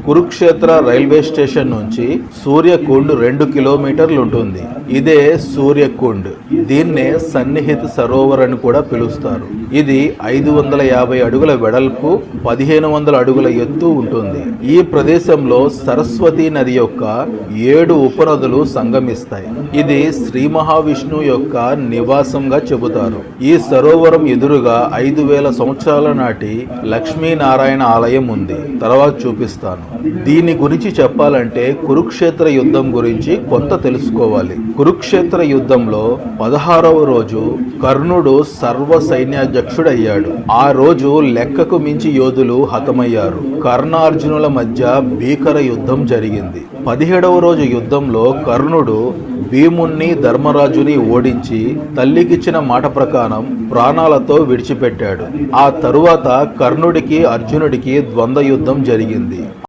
Kurukshetra railway station నుంచి సూర్యకుండ్ 2 కిలోమీటర్లు ఉంటుంది. ఇదే సూర్యకుండ్. దీన్నే సన్నిహిత సరోవర్ అని కూడా పిలుస్తారు. ఇది 550 అడుగుల వెడల్పు, 1500 అడుగుల ఎత్తు ఉంటుంది. ఈ ప్రదేశంలో సరస్వతి నది యొక్క 7 ఉపనదులు సంగమిస్తాయి. ఇది శ్రీ మహావిష్ణువు యొక్క నివాసంగా చెబుతారు. ఈ సరోవరం ఎదురుగా 5000 సంవత్సరాల నాటి లక్ష్మీనారాయణ ఆలయం ఉంది. తర్వాత చూపిస్తాను. దీని గురించి చెప్పాలంటే కురుక్షేత్ర యుద్ధం గురించి కొంత తెలుసుకోవాలి. కురుక్షేత్ర యుద్ధంలో 16వ రోజు కర్ణుడు సర్వ సైన్యాధ్యక్షుడయ్యాడు. ఆ రోజు లెక్కకు మించి యోధులు హతమయ్యారు. కర్ణార్జునుల మధ్య భీకర యుద్ధం జరిగింది. 17వ రోజు యుద్ధంలో కర్ణుడు భీముణ్ణి ధర్మరాజుని ఓడించి తల్లికిచ్చిన మాట ప్రకారం ప్రాణాలతో విడిచిపెట్టాడు. ఆ తరువాత కర్ణుడికి అర్జునుడికి ద్వంద్వ యుద్ధం జరిగింది.